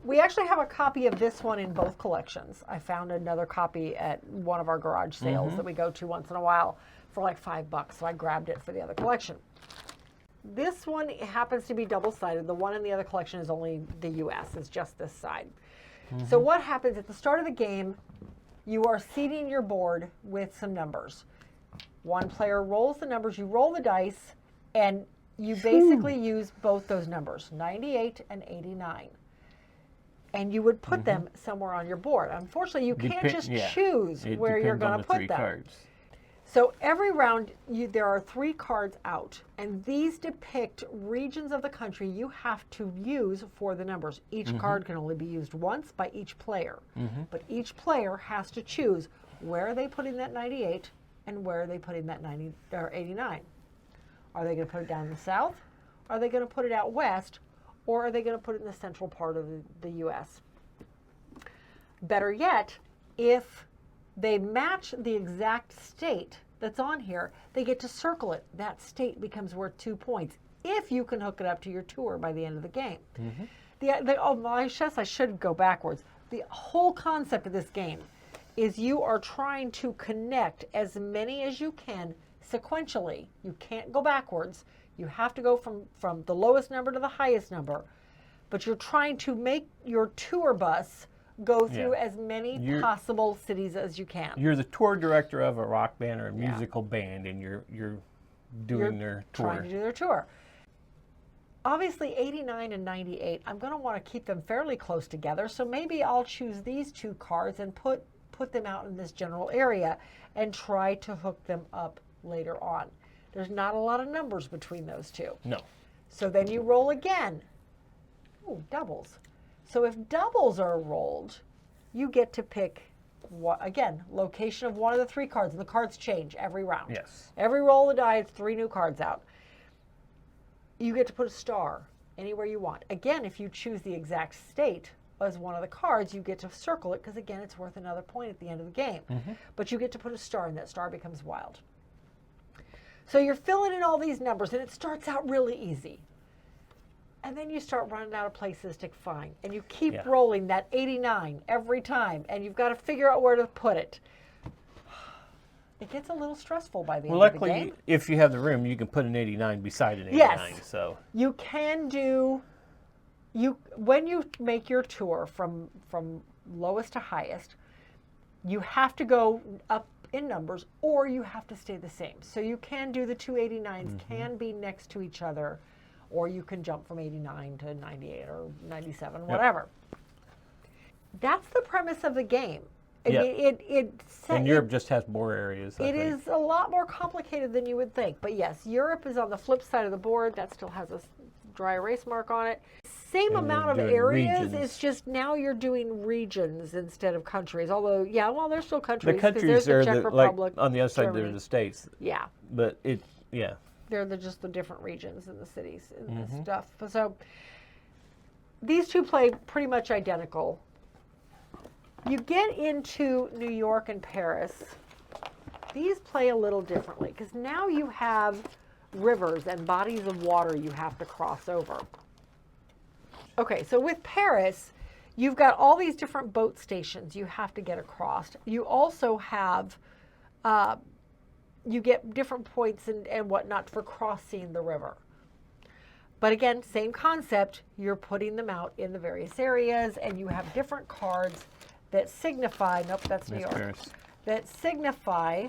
Speaker 2: We actually have a copy of this one in both collections. I found another copy at one of our garage sales that we go to once in a while for like $5, so I grabbed it for the other collection. This one happens to be double-sided. The one in the other collection is only the US, it's just this side. So what happens at the start of the game, you are seeding your board with some numbers. One player rolls the numbers, you roll the dice, and you basically use both those numbers, 98 and 89. And you would put them somewhere on your board. Unfortunately, you can't just choose where you're going to put them.
Speaker 1: Cards.
Speaker 2: So every round, there are 3 cards out, and these depict regions of the country you have to use for the numbers. Each card can only be used once by each player, but each player has to choose where are they putting that 98 and where are they putting that 90 or 89. Are they going to put it down in the south? Are they going to put it out west? Or are they going to put it in the central part of the U.S.? Better yet, if they match the exact state that's on here, they get to circle it. That state becomes worth 2 points if you can hook it up to your tour by the end of the game. I should go backwards. The whole concept of this game is you are trying to connect as many as you can sequentially. You can't go backwards. You have to go from the lowest number to the highest number. But you're trying to make your tour bus go through as many possible cities as you can.
Speaker 1: You're the tour director of a rock band or a musical band, and you're doing their tour.
Speaker 2: Trying to do their tour. Obviously, 89 and 98, I'm going to want to keep them fairly close together, so maybe I'll choose these 2 cards and put them out in this general area and try to hook them up later on. There's not a lot of numbers between those 2.
Speaker 1: No.
Speaker 2: So then you roll again. Ooh, doubles. So if doubles are rolled, you get to pick, again, location of one of the 3 cards, and the cards change every round.
Speaker 1: Yes.
Speaker 2: Every roll of the die, it's 3 new cards out. You get to put a star anywhere you want. Again, if you choose the exact state as one of the cards, you get to circle it because, again, it's worth another point at the end of the game. But you get to put a star in that star becomes wild. So you're filling in all these numbers, and it starts out really easy. And then you start running out of places to find. And you keep rolling that 89 every time, and you've got to figure out where to put it. It gets a little stressful by the end of the game.
Speaker 1: Luckily, if you have the room, you can put an 89 beside an 89.
Speaker 2: Yes.
Speaker 1: So
Speaker 2: you can do, when you make your tour from lowest to highest, you have to go up in numbers or you have to stay the same. So you can do the two 89s can be next to each other, or you can jump from 89 to 98 or 97, whatever. That's the premise of the game. I mean,
Speaker 1: and Europe just has more areas.
Speaker 2: It is a lot more complicated than you would think. But yes, Europe is on the flip side of the board. That still has a dry erase mark on it. Same amount of areas. It's just now you're doing regions instead of countries. Although, there's still countries.
Speaker 1: The countries are like on the other side. They're the states.
Speaker 2: Yeah.
Speaker 1: But
Speaker 2: they're just the different regions and the cities and stuff. So these two play pretty much identical. You get into New York and Paris. These play a little differently because now you have rivers and bodies of water you have to cross over. Okay, so with Paris, you've got all these different boat stations you have to get across. You also have, you get different points and whatnot for crossing the river. But again, same concept. You're putting them out in the various areas, and you have different cards that signify, nope, that's New York,
Speaker 1: Paris.
Speaker 2: That signify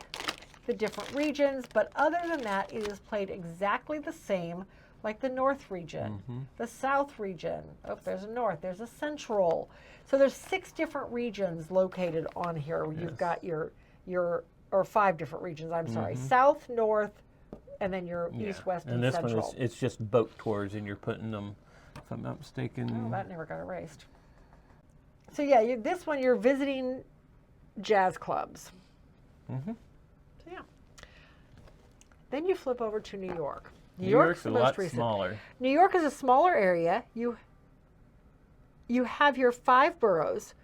Speaker 2: the different regions, but other than that, it is played exactly the same, like the North region, the South region, there's a North, there's a Central. So there's 6 different regions located on here. You've got your, or 5 different regions, I'm sorry, South, North, and then your East, West, and
Speaker 1: this
Speaker 2: Central.
Speaker 1: one it's just boat tours, and you're putting them, if I'm not mistaken.
Speaker 2: Oh, that never got erased. So yeah, this one you're visiting jazz clubs. So yeah. Then you flip over to New York.
Speaker 1: New York's a lot smaller.
Speaker 2: New York is a smaller area. You have your 5 boroughs.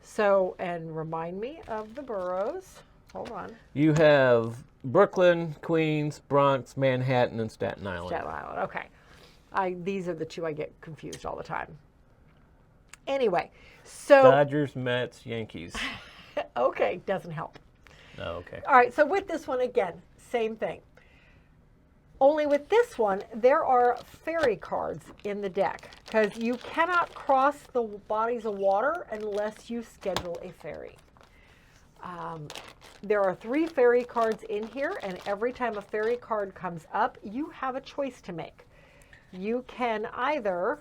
Speaker 2: So, and remind me of the boroughs. Hold on.
Speaker 1: You have Brooklyn, Queens, Bronx, Manhattan, and Staten Island.
Speaker 2: Staten Island, okay. These are the 2 I get confused all the time. Anyway, so...
Speaker 1: Dodgers, Mets, Yankees.
Speaker 2: Okay, doesn't help.
Speaker 1: Oh, okay.
Speaker 2: All right, so with this one, again, same thing. Only with this one, there are fairy cards in the deck because you cannot cross the bodies of water unless you schedule a ferry. There are 3 fairy cards in here, and every time a fairy card comes up, you have a choice to make. You can either,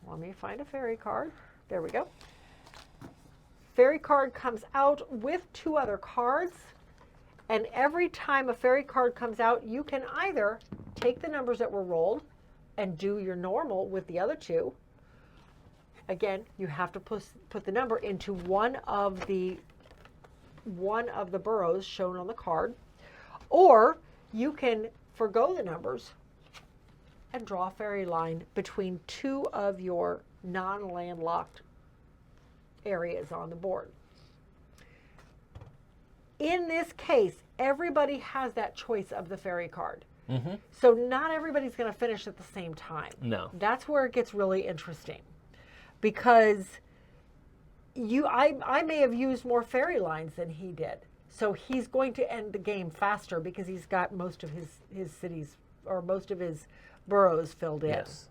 Speaker 2: let me find a fairy card. There we go. Fairy card comes out with 2 other cards, and every time a fairy card comes out, you can either take the numbers that were rolled and do your normal with the other 2. Again, you have to put the number into one of the boroughs shown on the card, or you can forgo the numbers and draw a fairy line between 2 of your non-landlocked areas on the board. In this case, everybody has that choice of the fairy card. So not everybody's going to finish at the same time.
Speaker 1: No.
Speaker 2: That's where it gets really interesting. Because I may have used more fairy lines than he did. So he's going to end the game faster because he's got most of his cities or most of his boroughs filled in.
Speaker 1: Yes.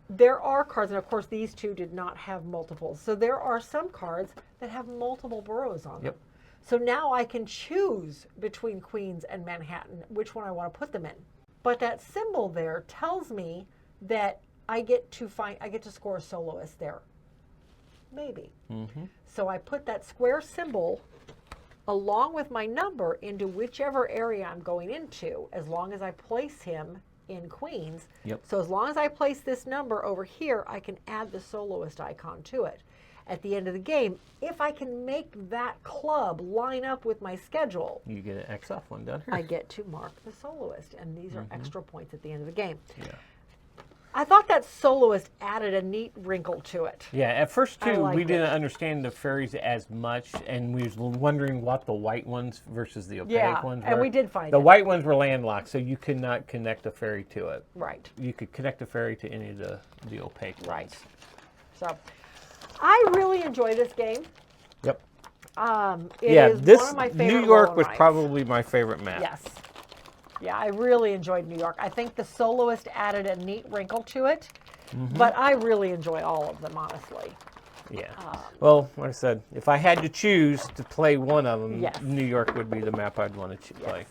Speaker 2: There are cards, and of course these 2 did not have multiples. So there are some cards that have multiple boroughs on them. So now I can choose between Queens and Manhattan which one I want to put them in. But that symbol there tells me that I get to score a soloist there. Maybe. So I put that square symbol along with my number into whichever area I'm going into, as long as I place him in Queens. So as long as I place this number over here, I can add the soloist icon to it. At the end of the game, if I can make that club line up with my schedule,
Speaker 1: you get an X off one down here.
Speaker 2: I get to mark the soloist, and these are extra points at the end of the game. I thought that soloist added a neat wrinkle to it.
Speaker 1: Yeah, at first too, we
Speaker 2: liked
Speaker 1: didn't understand the fairies as much, and we was wondering what the white ones versus the opaque ones were.
Speaker 2: And we did find
Speaker 1: the
Speaker 2: it.
Speaker 1: white ones were landlocked, so you could not connect a fairy to it.
Speaker 2: Right.
Speaker 1: You could connect a fairy to any of the opaque ones.
Speaker 2: Right. So, I really enjoy this game.
Speaker 1: Yep.
Speaker 2: It is
Speaker 1: this
Speaker 2: one of my favorite
Speaker 1: New York
Speaker 2: roll and
Speaker 1: was
Speaker 2: rides.
Speaker 1: probably my favorite map.
Speaker 2: Yes. Yeah, I really enjoyed New York. I think the soloist added a neat wrinkle to it, but I really enjoy all of them, honestly.
Speaker 1: Yeah. Well, like I said, if I had to choose to play one of them,
Speaker 2: Yes.
Speaker 1: New York would be the map I'd want to play.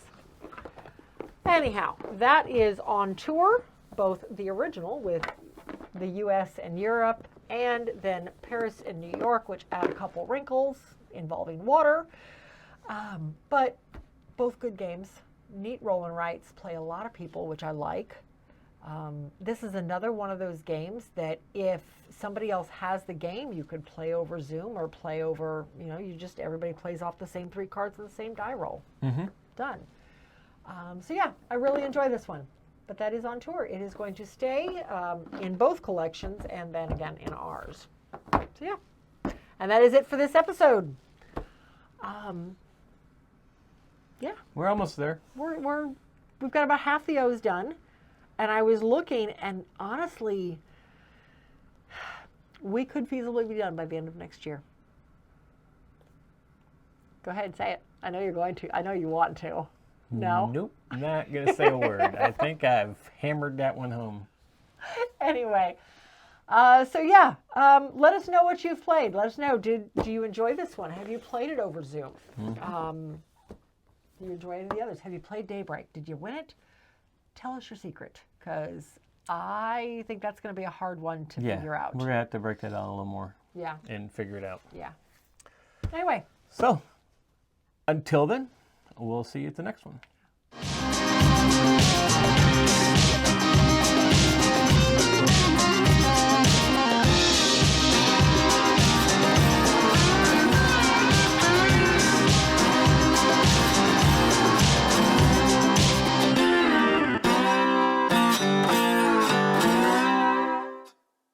Speaker 2: Anyhow, that is on tour, both the original with the US and Europe, and then Paris and New York, which add a couple wrinkles involving water. But both good games. Neat roll and writes, play a lot of people, which I like. This is another one of those games that if somebody else has the game, you could play over Zoom or play over, everybody plays off the same 3 cards and the same die roll. Done. So yeah, I really enjoy this one. But that is on tour. It is going to stay in both collections and then again in ours. So yeah. And that is it for this episode. Yeah.
Speaker 1: We're almost there.
Speaker 2: We've got about half the O's done. And I was looking, and honestly, we could feasibly be done by the end of next year. Go ahead, say it. I know you're going to. I know you want to. No?
Speaker 1: Nope. Not going to say a word. I think I've hammered that one home.
Speaker 2: Anyway, so yeah, let us know what you've played. Let us know. Do you enjoy this one? Have you played it over Zoom? Do you enjoy any of the others? Have you played Daybreak? Did you win it? Tell us your secret, because I think that's going to be a hard one to figure out.
Speaker 1: We're going to have to break that out a little more.
Speaker 2: Yeah.
Speaker 1: And figure it out.
Speaker 2: Yeah. Anyway.
Speaker 1: So, until then, we'll see you at the next one.